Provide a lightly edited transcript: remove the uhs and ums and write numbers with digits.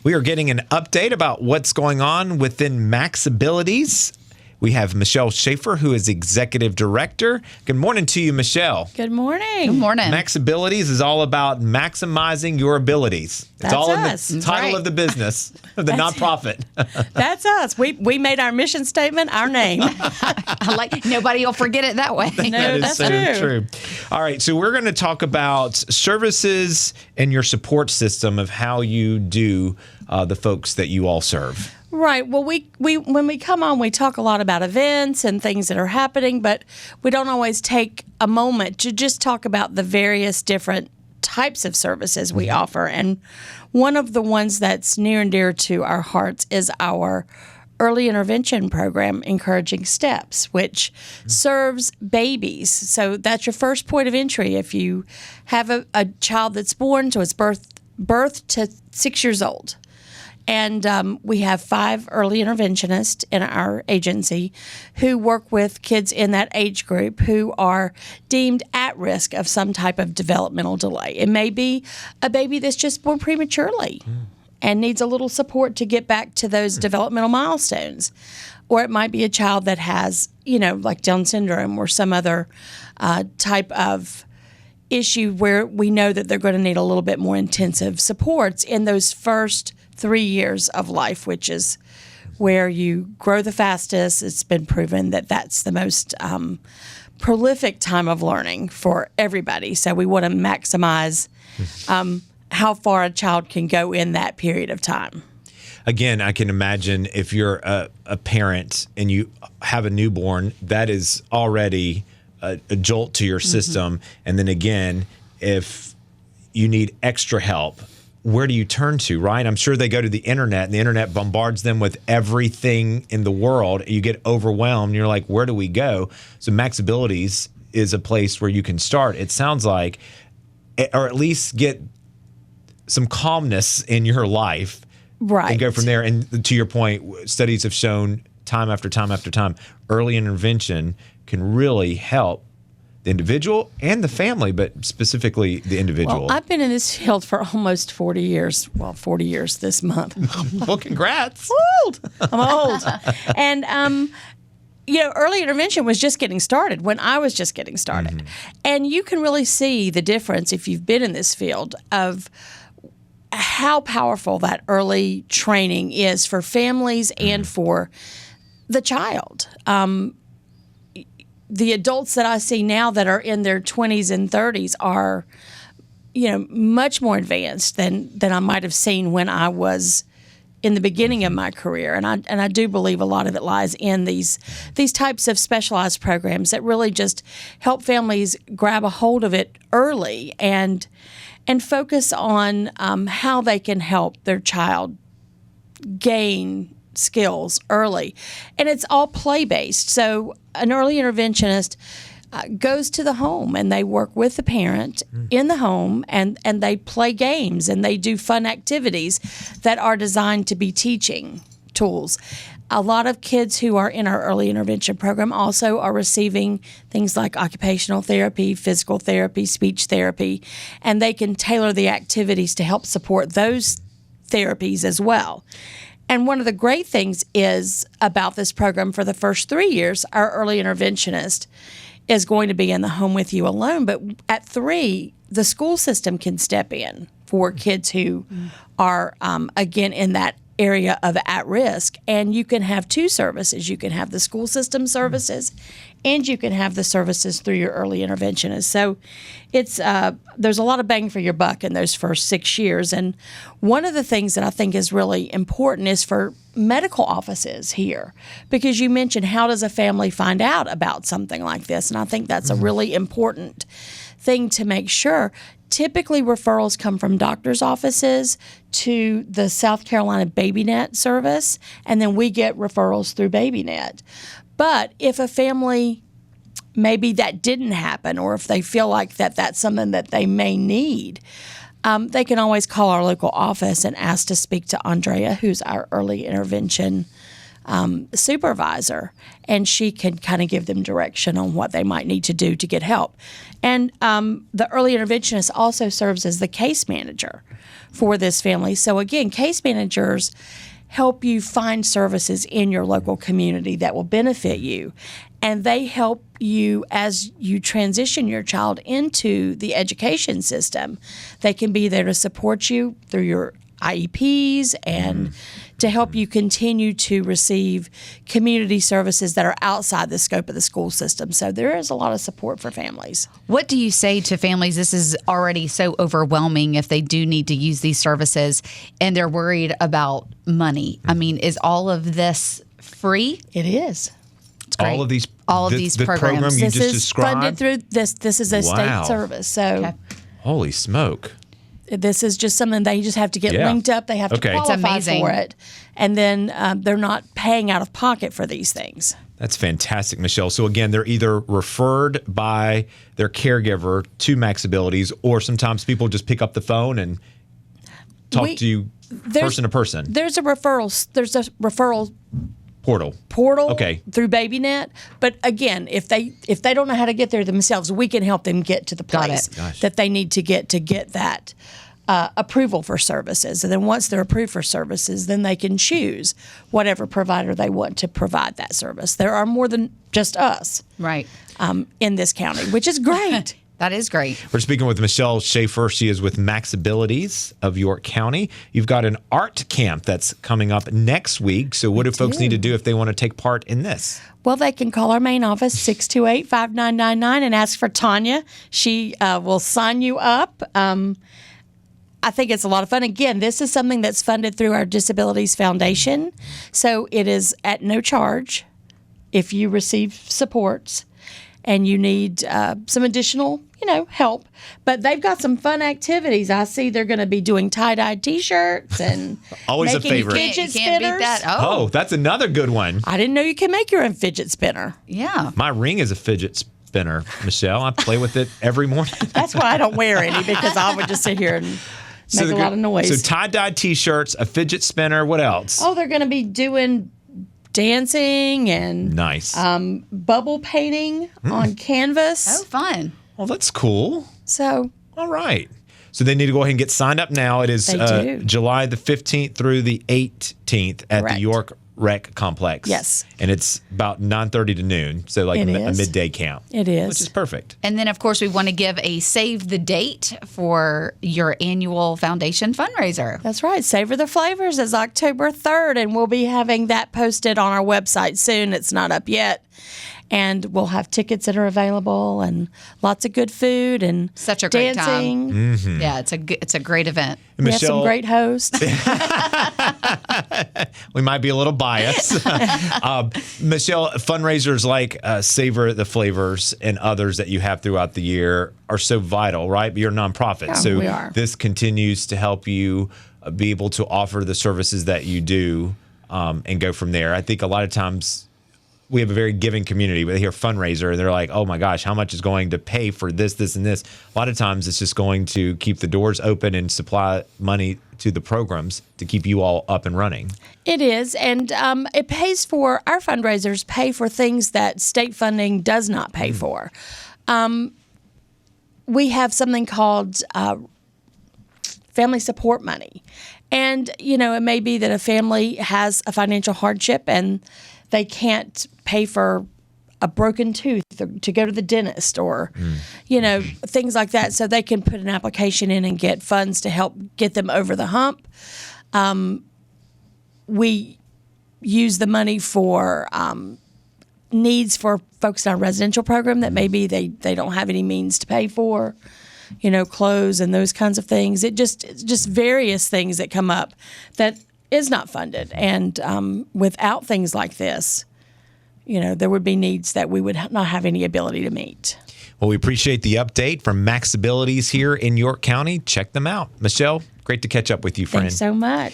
We are getting an update about what's going on within MaxAbilities. We have Michelle Schaefer, who is Executive Director. Good morning to you, Michelle. Good morning. Good morning. MaxAbilities is all about maximizing your abilities. That's it's all us. in the title of the business, of the nonprofit. That's us. We made our mission statement our name. I like nobody will forget it that way. No, That is that's so true. All right, so we're going to talk about services and your support system of how you do the folks that you all serve. Right. Well, we when we come on, we talk a lot about events and things that are happening, but we don't always take a moment to just talk about the various different types of services we offer. And one of the ones that's near and dear to our hearts is our early intervention program, Encouraging Steps, which serves babies. So that's your first point of entry. If you have a child that's born, so it's birth to 6 years old. And we have 5 early interventionists in our agency who work with kids in that age group who are deemed at risk of some type of developmental delay. It may be a baby that's just born prematurely and needs a little support to get back to those developmental milestones. Or it might be a child that has, like Down syndrome or some other type of issue where we know that they're going to need a little bit more intensive supports in those first 3 years of life, which is where you grow the fastest. It's been proven that that's the most prolific time of learning for everybody. So we want to maximize how far a child can go in that period of time. Again, I can imagine if you're a parent and you have a newborn, that is already a jolt to your system. And then again, if you need extra help, where do you turn to, right? I'm sure they go to the internet, and the internet bombards them with everything in the world. You get overwhelmed. You're like, where do we go? So MaxAbilities is a place where you can start. It sounds like, or at least get some calmness in your life. Right. And go from there. And to your point, studies have shown time after time after time, early intervention can really help the individual and the family, but specifically the individual. Well, I've been in this field for almost 40 years. Well, 40 years this month. Well, congrats. I'm old. And, early intervention was just getting started when I was just getting started. And you can really see the difference if you've been in this field of how powerful that early training is for families and for the child. The adults that I see now that are in their 20s and 30s are, much more advanced than I might have seen when I was in the beginning of my career. And I do believe a lot of it lies in these types of specialized programs that really just help families grab a hold of it early and focus on how they can help their child gain skills early. And it's all play-based. So an early interventionist goes to the home and they work with the parent in the home and they play games and they do fun activities that are designed to be teaching tools. A lot of kids who are in our early intervention program also are receiving things like occupational therapy, physical therapy, speech therapy, and they can tailor the activities to help support those therapies as well. And one of the great things is about this program for the first 3 years, our early interventionist is going to be in the home with you alone. But at 3, the school system can step in for kids who are, again, in that area of at risk. And you can have 2 services. You can have the school system services and you can have the services through your early interventionist. So it's there's a lot of bang for your buck in those first 6 years. And one of the things that I think is really important is for medical offices here, because you mentioned how does a family find out about something like this? And I think that's a really important thing to make sure. Typically, referrals come from doctors' offices to the South Carolina BabyNet service, and then we get referrals through BabyNet. But if a family, maybe that didn't happen, or if they feel like that's something that they may need, they can always call our local office and ask to speak to Andrea, who's our early intervention supervisor, and she can kind of give them direction on what they might need to do to get help. And the early interventionist also serves as the case manager for this family. So again, case managers help you find services in your local community that will benefit you. And they help you as you transition your child into the education system. They can be there to support you through your IEPs and to help you continue to receive community services that are outside the scope of the school system. So there is a lot of support for families. What do you say to families? This is already so overwhelming if they do need to use these services and they're worried about money. I mean, is all of this free? It is. It's great. All of these programs. program you This just is described? funded through this. This is a Wow. state service. So Okay. Holy smoke. this is just something they just have to get Yeah. linked up. They have to Okay. It's qualify amazing. for it. And then they're not paying out of pocket for these things. That's fantastic, Michelle. So again, they're either referred by their caregiver to MaxAbilities, or sometimes people just pick up the phone and talk to you person to person. There's a referral portal Okay. through BabyNet. But again, if they don't know how to get there themselves, we can help them get to the Got place it. Gosh. that they need to get that approval for services. And then once they're approved for services, then they can choose whatever provider they want to provide that service. There are more than just us Right. in this county, which is great. That is great. We're speaking with Michelle Schaefer. She is with MaxAbilities of York County. You've got an art camp that's coming up next week. So what do folks need to do if they want to take part in this? Well, they can call our main office, 628-5999, and ask for Tanya. She will sign you up. I think it's a lot of fun. Again, this is something that's funded through our Disabilities Foundation. So it is at no charge if you receive supports and you need some additional, help. But they've got some fun activities. I see they're going to be doing tie-dye T-shirts and Always a making favorite. fidget You can't beat spinners. that. Oh, that's another good one. I didn't know you can make your own fidget spinner. Yeah. My ring is a fidget spinner, Michelle. I play with it every morning. That's why I don't wear any, because I would just sit here and make a lot of noise. So tie-dye T-shirts, a fidget spinner. What else? They're going to be doing dancing and Nice. bubble painting on canvas. Oh, fun. Well, that's cool. So All right. So they need to go ahead and get signed up now. It is They do. July the 15th through the 18th at Correct. the York Rec Complex. Yes. And it's about 9:30 to noon. So like It a is. midday camp. It is. Which is perfect. And then, of course, we want to give a save the date for your annual foundation fundraiser. That's right. Savor the Flavors is October 3rd, and we'll be having that posted on our website soon. It's not up yet. And we'll have tickets that are available and lots of good food and Such a great time. dancing. Yeah, it's a great event. We have some Michelle, great hosts. we might be a little biased. Michelle, fundraisers like Savor the Flavors and others that you have throughout the year are so vital, right? You're a nonprofit. Yeah, so we are. this continues to help you be able to offer the services that you do and go from there. I think a lot of times we have a very giving community, but they hear fundraiser and they're like, oh my gosh, how much is going to pay for this, this, and this? A lot of times it's just going to keep the doors open and supply money to the programs to keep you all up and running. It is, and it pays for, our fundraisers pay for things that state funding does not pay for. We have something called family support money. And, it may be that a family has a financial hardship and they can't pay for a broken tooth or to go to the dentist or, things like that. So they can put an application in and get funds to help get them over the hump. We use the money for needs for folks in our residential program that maybe they don't have any means to pay for, clothes and those kinds of things. It's just various things that come up that is not funded. And without things like this, there would be needs that we would not have any ability to meet. Well, we appreciate the update from MaxAbilities here in York County. Check them out. Michelle, great to catch up with you, friend. Thanks so much.